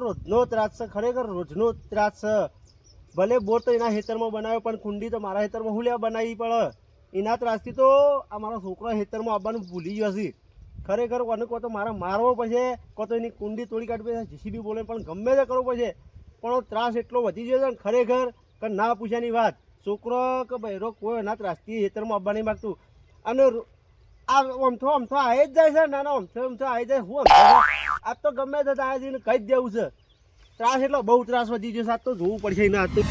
રોજનો ત્રાસ છે, ખરેખર રોજનો ત્રાસ છે. ભલે બોર તો એના ખેતરમાં બનાવ્યો પણ કુંડી તો મારા ખેતરમાં હું લેવા બનાવી પડે. એના ત્રાસથી તો આ મારો છોકરો ખેતરમાં આવવાનું ભૂલી ગયો છે. ખરેખર કોને કહો તો મારે મારવો પડશે, કહો તો એની કુંડી તોડી કાઢવી પડશે, જીસીબી બોલે પણ ગમે તે કરવું પડશે. પણ ત્રાસ એટલો વધી ગયો છે ને ખરેખર કે ના પૂછ્યાની વાત. છોકરો કે બહેરો કોઈ એના ત્રાસથી ખેતરમાં આવવા નહીં માગતું. અને આ અમથો આવી જ જાય છે, નાનો અમથો આવી જાય. હું આ તો ગમે તે આવે છે કહી જ દેવું છે. ત્રાસ એટલો બહુ ત્રાસ વધી ગયો સાત તો જોવું પડશે એના તો.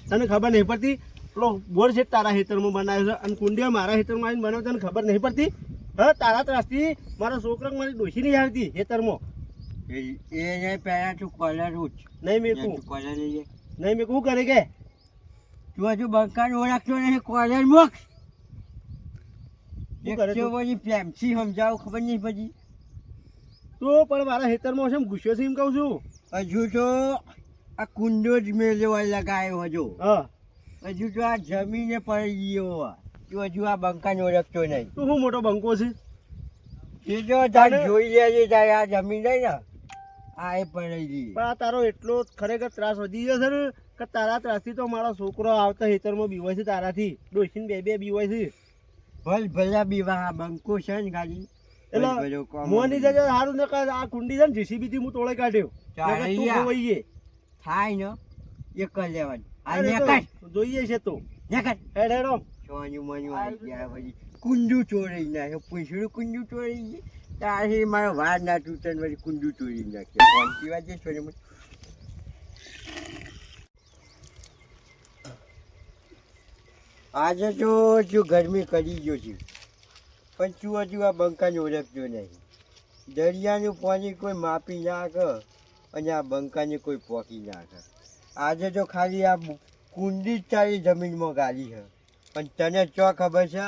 તને ખબર નહીં પડતી પેલો બોર છે તારા ખેતરમાં બનાવ્યો છે અને કુંડીઓ મારા ખેતરમાં આવીને બનાવ્યો, તને ખબર નહીં પડતી? હા, તારા ત્રાસથી મારા છોકરા મારી ડોસી નહીં આવતી ખેતરમાં. એ પહેલા તું કોલર ઉઠ નહીં મેકું, કોલર લઈએ નહીં મેકું. શું કરે કે તું હજુ બંકાને ઓળખતો નહીં? કોલર મોક શું કરે તું? પછી પ્રેમથી સમજાવું ખબર નહીં પછી તો પણ મારા ખેતરમાં છે એમ ગુસ્સો છે એમ કહું છું. હજુ તો આ કુંડો જ મેળવા લગાવ્યો હજુ. હા, હજુ તો આ જમીને પડી ગયો. તું હજુ આ બંકાને ઓળખતો નહીં. તું શું મોટો બંકો છે? એ જો તારે જોઈ લેજે તારે આ જમીન રહી ને આ એ પડી ગઈ. પણ આ તારો એટલો ખરેખર ત્રાસ વધી ગયો છે ને કે તારા ત્રાસથી તો મારો છોકરો આવતા ખેતરમાં બીવાય છે તારાથી. ડોસીને બે બીવાય છે. ભલ ભલા બીવા બંકો છે ને ગાડી એટલે મોની જગ્યાએ સારું ને આ કુંડી છે ને જીસીબી થી હું તોડે કાઢ્યો. થાય ને એ કર લેવાનું. જોઈએ છે તો કુંડું ચોરી નાખે, પૂછડું કુંડું ચોરી તારી મારો વાર ના તૂટે વળી કુંડું ચોરી નાખે. પીવા જે છોડે આજે તો જો ગરમી કરી ગયો છે પણ તું હજુ આ બંકાને ઓળખજો નહીં. દરિયાનું પાણી કોઈ માપી નાખે અને આ બંકાને કોઈ પોકી નાખે. આજે તો ખાલી આ કુંડી જ તારી જમીનમાં ગાલી છે પણ તને ચો ખબર છે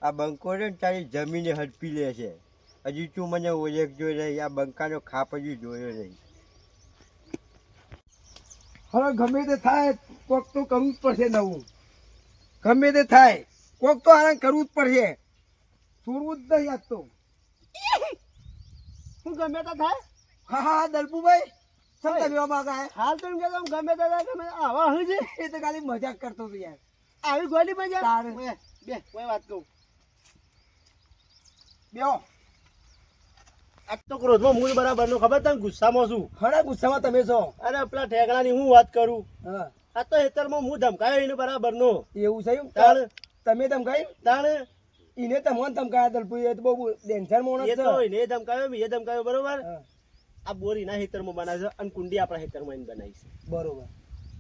આ બંકો ને તારી જમીને હડપી લે છે. હજુ તું મને ઓળખજો નહીં. આ બંકાનો ખાપ હજુ જોયો નહીં. હવે ગમે તે થાય કોક તો કરવું જ પડશે. નવું ગમે તે થાય કોક તો આરામ કરવું જ પડશે. છોડવું જ નહીં આજ તો. શું ગમે તે થાય? હા હા દલપુભાઈ સમજાવ્યો માગા હાલ તો એમ કે ગમે તે થાય ગમે આવા હું છે એ તો ખાલી મજાક કરતો હતો યાર. આવી ગોલી મજા તારે બે કોઈ વાત કહું બેહો. આજ તો ક્રોધમાં મૂળ બરાબર નો ખબર તને ગુસ્સામાં છું. ખરા ગુસ્સામાં તમે છો? અરે પેલા ઠેકડાની હું વાત કરું. હા આ તો હેતરમાં હું ધમકાયો એને બરાબર નો. એવું છે? તાણ તમે ધમકાઈ? તાણ એને તમને ધમકાયા દલપુઈ? એ તો બહુ ડેન્જર માણસ એ છે. તો એને ધમકાયો એ ધમકાયો બરોબર. આ બોર એના હેતરમાં બનાવે છે અને કુંડી આપણા હેતરમાં એને બનાવી છે. બરોબર.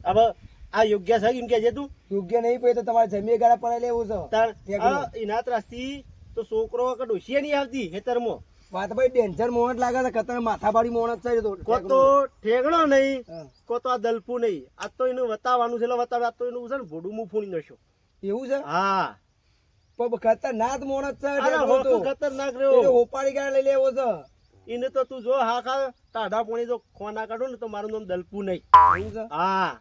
હવે આ યોગ્ય છે એમ કે છે તું? યોગ્ય નહીં પછી તો તમારે જમીન ગાળા પડે એવું છે. તાણ એના ત્રાસથી તો છોકરો કે ડોશીએ નહીં આવતી હેતરમાં. વાત ભાઈ ડેન્જર મોહન લાગે છે. ખતર માથાભારી મોહન છે. કો તો ઠેકડો નહીં કો તો આ દલપુ નહીં. આ તો એનું વતાવવાનું છે એટલે વતાવે. આ તો એનું છે ને ભોડું મું ફૂણી નશો. એવું છે? હા પણ ખતરનાક મોણસ છે. ખતરનાક રહ્યો. ઓપાડી ગાળ લઈ લેવો છે એને તો તું જો હા ખા ટાઢા પોણી તો ખોના કાઢો ને તો મારું નામ દલપુ નહીં. હા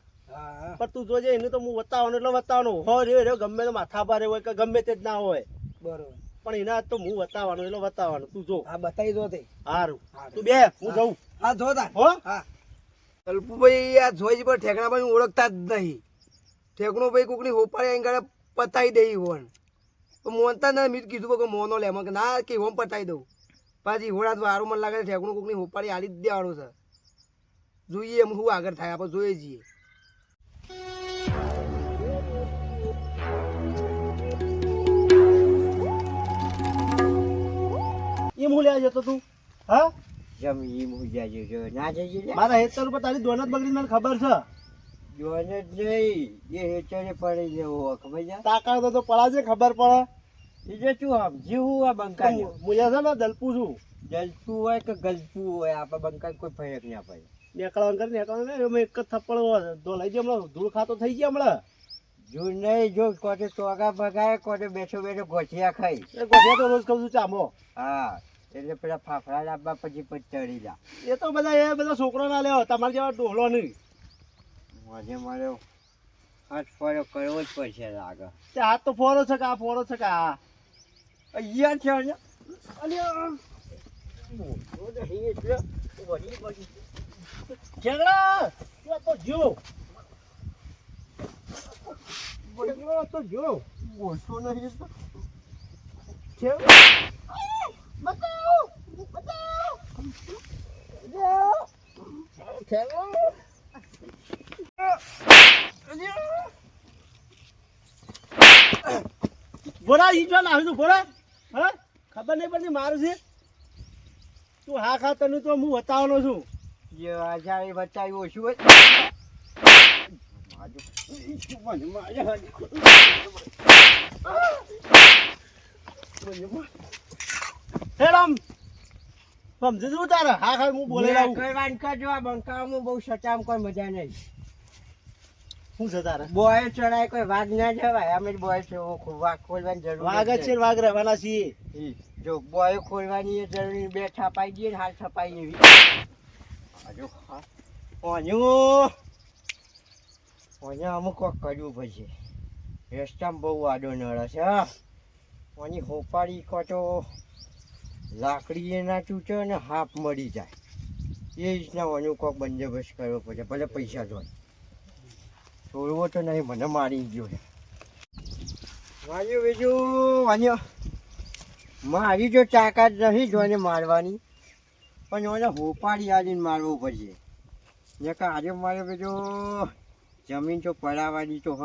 પણ તું જોજે એને તો હું વતાવવાનું એટલે વતાવવાનું હો રે ગમે તો માથા ભારે હોય કે ગમે તે જ ના હોય. બરોબર. પણ એના તો હું વતાવવાનું એટલે વતાવવાનું. તું જો હા બતાવી દો તે. સારું તું બે હું જઉં. હા જો તા હો હા. દલપુભાઈ આ જોઈ પર ઠેકડા ભાઈ ઓળખતા જ નહીં. ઠેકણો ભાઈ કોકની હોપાડી અહીં ગાળે પતાવી દઈ હોન તો મોનતા ના મીત કીધું કે મોનો લે કે ના કે હોમ પતાવી દઉં. પાછી હોડા તો સારું મને લાગે ઠેકણું કોકની હોપાડી હાલી જ દેવાનું છે. જોઈએ એમ શું આગળ થાય આપણે જોઈએ છીએ. એમ હું લેવા જતો તું? હા જમીન મુજા જો ના જઈએ મારા હેતર ઉપર તારી દોનત બગડી મને ખબર છે. જોન જ નહીં એ હેચરે પડી જવો ખબર છે. તાકાત તો પડા છે ખબર પડે. બીજું શું આમ જીવું આ બંકા મુજા છે ને દલપુ છું. જલતું હોય કે ગલતું હોય આપણે બંકા કોઈ ફરક ના પડે. નીકળવાનું કરી નીકળવાનું એક જ થપ્પડ ધો લઈ જાય હમણાં. ધૂળ ખાતો થઈ ગયા હમણાં. જો નહીં જો કોટે ટોગા ભગાય કોટે બેઠો બેઠો ગોઠિયા ખાઈ એ ગોઠિયા તો રોજ ખાઉં છું ચામો. હા એટલે પેલા ફાફડા લાવવા પછી ચડી જા એ તો બધા છોકરો ના લેવો, તમારે જેવા ડોહલો નહીં. મને મારો હાથ ફોડો કરવો જ પડશે લાગે તે હાથ તો ફોરો છે કે આ ફોરો છે કે આ. અહીંયા છે ને અલ્યા, મોટો નહીં એટલે વળી પડી. ઝઘડા, તું આ તો જો. ઝઘડો તો જો. બોલતો નહીં એટલે. ઝઘડા. બતાવો, બતાવો. ઝઘડો. બોરા ઈ જો લાવ્યું તું બોરા, હા ખબર નહીં પડતી મારું છે. તું હા ખા તને તો હું બતાવવાનો છું. જે આજારી બચાવ્યું ઓછું હોય હેડમ સમજે શું તારે હા ખા હું બોલે લાવું. કરવાનું કરજો આ બંકામાં બહુ સચામ કોઈ મજા નહીં શું છે તારે? બોય ચડાય કોઈ વાઘ ના જવાય અમે બોય છે વાઘ ખોલવાની જરૂર વાઘ જ છે ને વાઘ રહેવાના છીએ. જો બોય ખોલવાની જરૂરી બે છપાઈ દઈએ ને હાલ છપાઈ એવી હજુ અમુક કોક કરવું પડશે રસ્તામાં બહુ આડો નળે છે ઓની હોપાડી કોટો લાકડી એ ના તૂટે ને હાફ મળી જાય એ રીતના ઓનું કોક બંદોબસ્ત કરવો પડે ભલે પૈસા જોઈ છોડવો તો નહીં મને મારી ગયો છે વાંચ્યું બીજું વાંચ્યો મારી જો તાકાત નહીં જોઈને મારવાની પણ ઓને હોપાડી આવીને મારવું પડશે ને કે આજે મારે બીજું જમીન તો પડાવવાની તો હ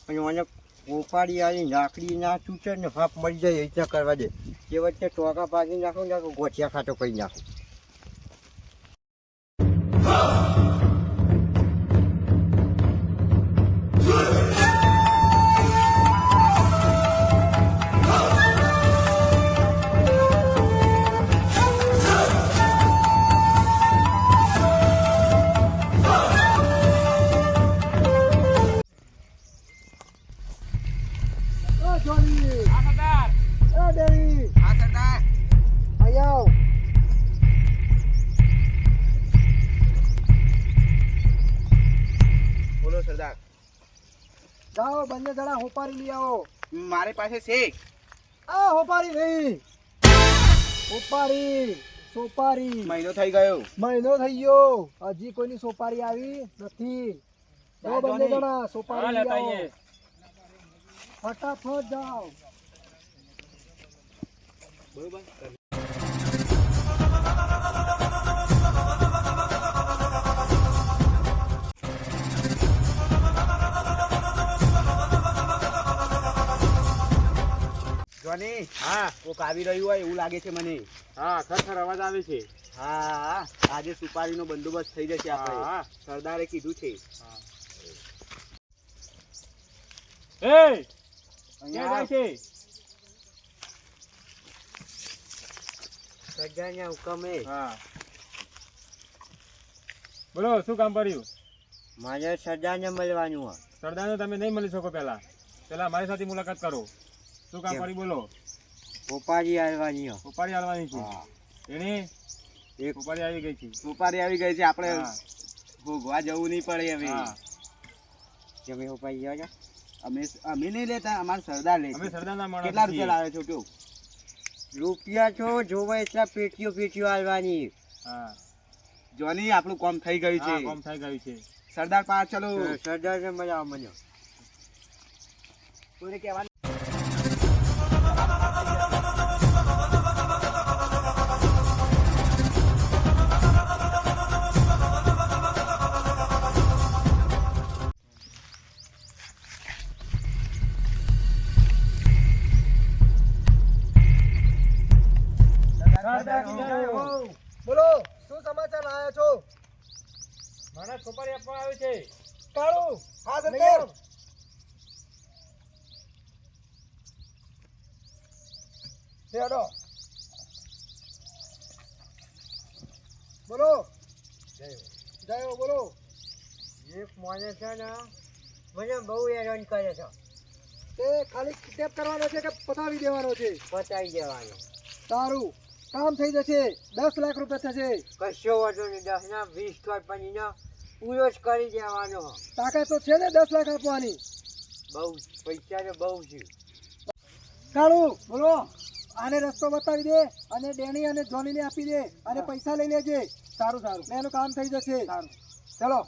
પણ ઓને હોપાડી આવીને લાકડી ના તૂટે ને હાફ મળી જાય એ રીતના કરવા દે એ વચ્ચે ટોકા ભાગી નાખો ને ગોઠિયા ખાતો કહી નાખો બોલો સરદાર. જાઓ બંને જણા હોપારી લઈ આવો. મારી પાસે છે. આ હોપારી નહીં, હોપારી સોપારી. મહિનો થઈ ગયો. મહિનો થઈ ગયો હજી કોઈની સોપારી આવી નથી. જાઓ બંને જણા સોપારી લઈ આવો. ફટાફટ જાઓ. જોની હા કોક આવી રહ્યું હોય એવું લાગે છે મને. હા ખરેખર અવાજ આવે છે. હા આજે સુપારીનો બંદોબસ્ત થઈ જશે આપણે. હા. સરદારે કીધું છે. એ અહીંયા છે? સજાને હુકમે હા બોલો શું કામ પડ્યું? મારે સજાને મળવાનું હોય સરદારને તમે નહીં મળી શકો પહેલા અમારી સાથે મુલાકાત કરો. શું કામ કેમ? પડી બોલો. હોપાડી આવવાની હોય ઉપાડી આવવાની છે. હા. એની એક ઉપાડી આવી ગઈ છે. સુપારી આવી ગઈ છે આપણે હા. ભોગવા જવું નહીં પડે હવે. હા. તમે હોપાડી જાઓ છો અમે નહીં લેતા અમારા સરદાર લે અમે છે. સરદારના માણસ કેટલા છીએ. રૂપિયા લાવે છો કેવું? રૂપિયા છો જોવા એટલા પેટીઓ આવવાની હા જોની આપણું કામ થઈ ગયું હા, છે. કામ થઈ ગયું છે. સરદાર પાંચ ચલો. સરદારને મળ્યા મને કોઈને કહેવાનું બોલો શું સમાચાર લાયા છો? મને સુપારી આપવા આવી છે. કાળુ હા સરદાર. લેડો બોલો જય બોલો એક મોને છે ને મને બહુ હેરાન કરે છે. તે ખાલી કિડનેપ કરવાનો છે કે પતાવી દેવાનો છે? પતાવી દેવાનો. સારું, કામ થઈ જશે. 10 લાખ રૂપિયા થશે. કશો વાંધો નહીં. 10 ના 20 થાય પણ એનો પૂરો જ કરી દેવાનો. તાકાત તો છે ને 10 લાખ આપવાની? બહુ પૈસા ને બહુ છે. કાળુ બોલો, આને રસ્તો બતાવી દે અને ડેની અને જોનીને આપી દે અને પૈસા લઈ લેજે. સારું સારું, એનું કામ થઈ જશે. સારું, ચલો.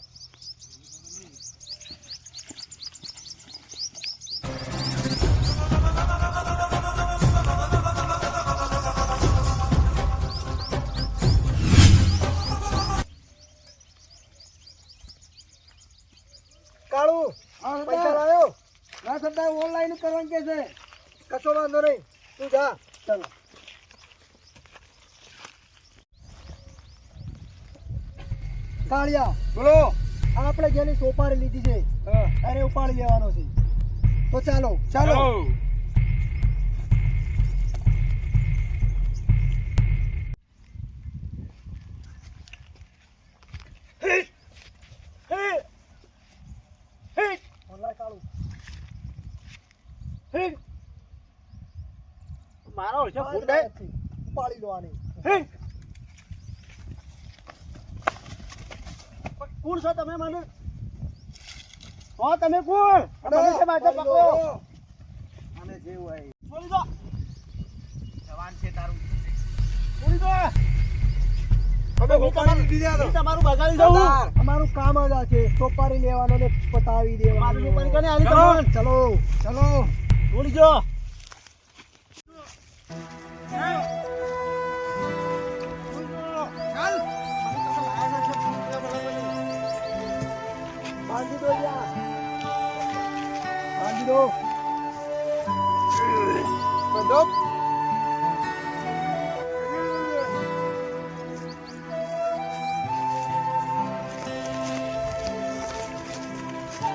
કાળુ પૈસા લાવ્યો? ના સરદાર, ઓનલાઈન કરવાનું કે છે. કશો વાંધો નહીં, તું જા. ચાલો. કાળિયા બોલો, આપણે જેની સોપારી લીધી છે અરે ઉપાડી લેવાનો છે. તો ચાલો ચાલો. મારો છે ફૂંડાય. ઉપાડી લેવાની. કોણ છો તમે? મને હો, તમે કોણ? તમે છે બાજુ પકડો. અને જે હોય છોડી દો. જવાન છે તારું. છોડી દો. તમારું બગાડી દઉં. અમારું કામ જ આ છે, સોપારી લેવાનો ને પતાવી દેવાનો. મારું સોપારી કોને આલી તમને? ચલો ચલો. છોડી દો. બાંધી દો યાર, બાંધી દો. બંધો.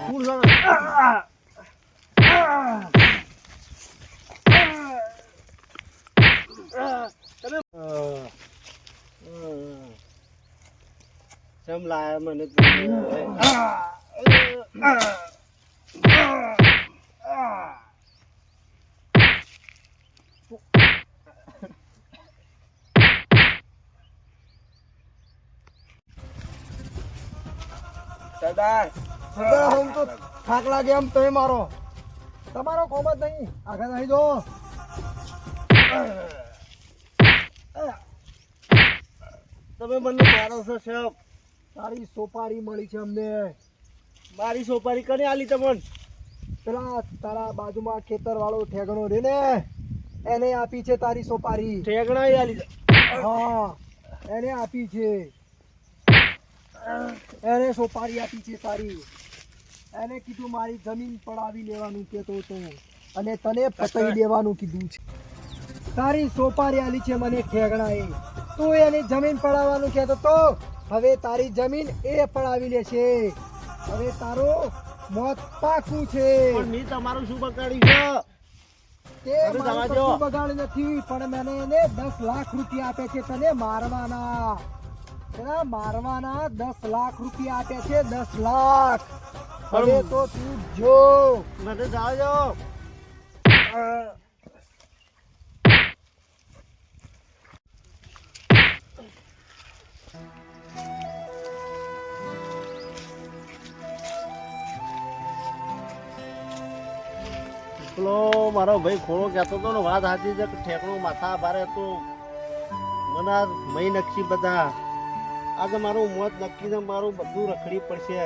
કોણ છો? કેમ લાયા મને? સરદાર હમ તો થાક લાગે એમ તમે મારો. તમારો કોમ જ નહીં, આગળ નહીં દો. તમે મને મારો છો સાહેબ. તારી સોપારી મળી છે અમને. મારી સોપારી કને આલી તમને? પેલા તારા બાજુમાં ખેતર વાળો ઠેગણો રે ને, એને આપી છે તારી સોપારી. ઠેકણા આલી. હા, એને આપી છે. એને સોપારી આપી છે તારી. એને કીધું મારી જમીન પડાવી લેવાનું કહેતો હતો અને તને પતાવી દેવાનું કીધું છે. તારી સોપારી આલી છે મને ઠેગણાએ. તું એની જમીન પડાવવાનું કહેતો તો, હવે તારી જમીન એ પડાવી લેશે. હવે તારું મોત પાકું છે. પણ મેં તમારું શું બગાડ્યું છે? તે હવે મારું જવા દો. કશું બગાડ નથી, પણ મેં એને 10 લાખ રૂપિયા આપે છે તને મારવાના. તને મારવાના 10 લાખ રૂપિયા આપે છે. 10 લાખ. હવે તો તું જો. મને જાવ જો. પેલો મારો ભાઈ ખોળો કહેતો હતો ને, વાત સાચી છે કે ઠેકણો માથા ભારે તો મને આ મહી નક્ષી બધા. આજે મારું મોત નક્કી છે, મારું બધું રખડી પડશે.